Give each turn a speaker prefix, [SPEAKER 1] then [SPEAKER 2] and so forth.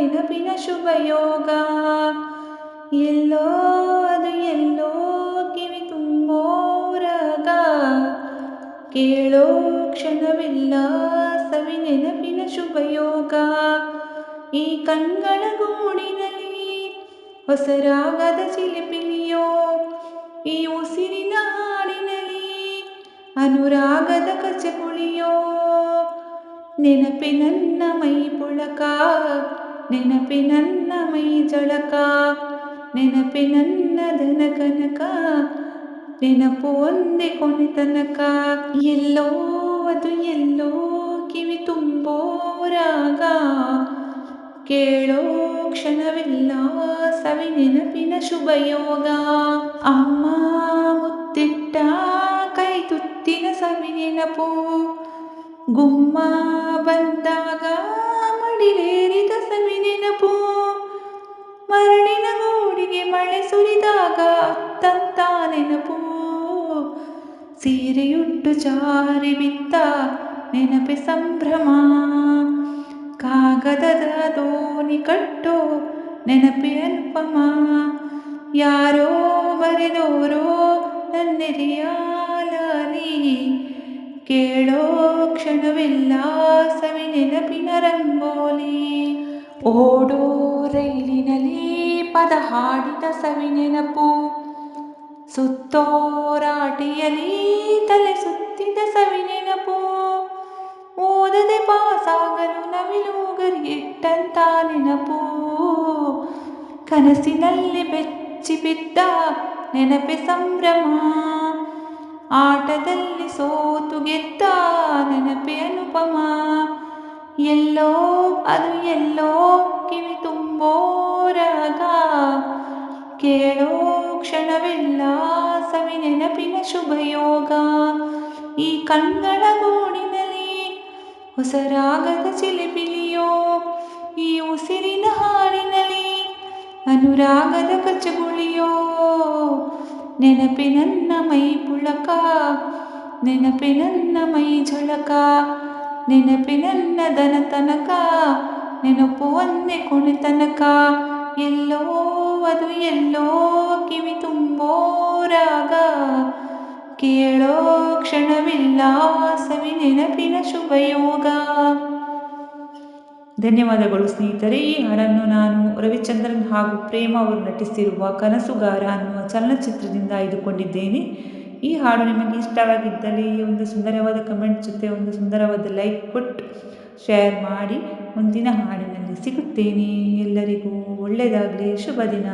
[SPEAKER 1] ನೆನಪಿನ ಶುಭ ಯೋಗ. ಎಲ್ಲೋ ಅದು ಎಲ್ಲೋ ಕಿವಿ ತುಂಬೋ ರಾಗ, ಕೇಳೋ ಕ್ಷಣವಿಲ್ಲ ಸವಿ ನೆನಪಿನ ಶುಭ ಯೋಗ. ಈ ಕಣ್ಗಳ ಗೂಡಿನಲ್ಲಿ ಹೊಸ ರಾಗದ ಚಿಲಿಪಿಲಿಯೋ, ಈ ಉಸಿರಿನ ಹಾಡಿನಲ್ಲಿ ಅನುರಾಗದ ಕಚಗುಳಿಯೋ. ನೆನಪಿ ನನ್ನ ಮೈ ಪುಳಕ, ನೆನಪಿ ನನ್ನ ಮೈ ಜಳಕ, ನೆನಪಿ ನನ್ನ ಧನ ಕನಕ, ನೆನಪು ಒಂದೇ ಕೊನೆ ತನಕ. ಎಲ್ಲೋ ಅದು ಎಲ್ಲೋ ಕಿವಿ ತುಂಬೋ ರಾಗ, ಕೇಳೋ ಕ್ಷಣವಿಲ್ಲ ಸವಿ ನೆನಪಿನ ಶುಭ ಯೋಗ. ಅಮ್ಮ ಮುತ್ತಿಟ್ಟ ಕೈ ತುತ್ತಿನ ಸವಿ ನೆನಪು, ಗುಮ್ಮ ಬಂದಾಗ ಮಡಿಲೇರಿದ ಸವಿ ನೆನಪು. ಮರಳಿನ ಗೂಡಿಗೆ ಮಳೆ ಸುರಿದಾಗ ಅತ್ತಂತ ನೆನಪು, ಸೀರೆಯುಟ್ಟು ಜಾರಿ ಬಿದ್ದ ನೆನಪೆ ಸಂಭ್ರಮ. ಕಾಗದದ ದೋಣಿ ಕಟ್ಟೋ ನೆನಪೆ ಅನುಪಮ, ಯಾರೋ ಬರೆದೋರೋ ನನ್ನೆದೆಯ ಲಾಲಿ. ಕೇಳೋ ಕ್ಷಣವೆಲ್ಲ ಸವಿ ನೆನಪಿನ ರಂಗೋಲಿ. ಓಡೋ ರೈಲಿನಲ್ಲಿ ಪದ ಹಾಡಿದ ಸವಿ ನೆನಪು, ಸುತ್ತೋ ರಾಟಿಯಲ್ಲಿ ತಲೆ ಸುತ್ತಿದ ಸವಿ ನೆನಪು. ಓದದೆ ಪಾಸಾಗಲು ನವಿಲು ಗರಿಯಿಟ್ಟಂತ ನೆನಪು, ಕನಸಿನಲ್ಲಿ ಬೆಚ್ಚಿ ಬಿದ್ದ ನೆನಪೆ ಸಂಭ್ರಮ. ಆಟದಲ್ಲಿ ಸೋತು ಗೆದ್ದ ನೆನಪೆ ಅನುಪಮ. ಎಲ್ಲೋ ಅದು ಎಲ್ಲೋ ಕಿವಿ ತುಂಬೋ ರಾಗ, ಕೇಳೋ ಕ್ಷಣವೆಲ್ಲ ಸವಿ ನೆನಪಿನ ಶುಭ ಯೋಗ. ಈ ಕಣ್ಗಳ ಗೂಡಿನಲ್ಲಿ ಹೊಸ ರಾಗದ ಚಿಲಿಪಿಲಿಯೋ, ಈ ಉಸಿರಿನ ಹಾಡಿನಲ್ಲಿ ಅನುರಾಗದ ಕಚಗುಳಿಯೋ. ನೆನಪಿ ನನ್ನ ಮೈ ಪುಳಕ, ನೆನಪಿ ನನ್ನ ಮೈ ಝಳಕ, ನೆನಪಿ ನನ್ನ ಧನ ತನಕ, ನೆನಪು ಒಂದೇ ಕೊನೆ ತನಕ. ಎಲ್ಲೋ ಅದು ಎಲ್ಲೋ ಕಿವಿ ತುಂಬೋ ರಾಗ, ಕೇಳೋ ಕ್ಷಣವಿಲ್ಲ ಸವಿ ನೆನಪಿನ ಶುಭ ಯೋಗ. ಧನ್ಯವಾದಗಳು ಸ್ನೇಹಿತರೆ. ಈ ಹಾಡನ್ನು ನಾನು ರವಿಚಂದ್ರನ್ ಹಾಗೂ ಪ್ರೇಮ ಅವರು ನಟಿಸಿರುವ ಕನಸುಗಾರ ಅನ್ನುವ ಚಲನಚಿತ್ರದಿಂದ ಆಯ್ದುಕೊಂಡಿದ್ದೇನೆ. ಈ ಹಾಡು ನಿಮಗೆ ಇಷ್ಟವಾಗಿದ್ದಲ್ಲಿ ಒಂದು ಸುಂದರವಾದ ಕಮೆಂಟ್ ಜೊತೆ ಒಂದು ಸುಂದರವಾದ ಲೈಕ್ ಕೊಟ್ಟು ಶೇರ್ ಮಾಡಿ. ಮುಂದಿನ ಹಾಡಿನಲ್ಲಿ ಸಿಗುತ್ತೇನೆ. ಎಲ್ಲರಿಗೂ ಒಳ್ಳೆಯದಾಗಲಿ. ಶುಭ ದಿನ.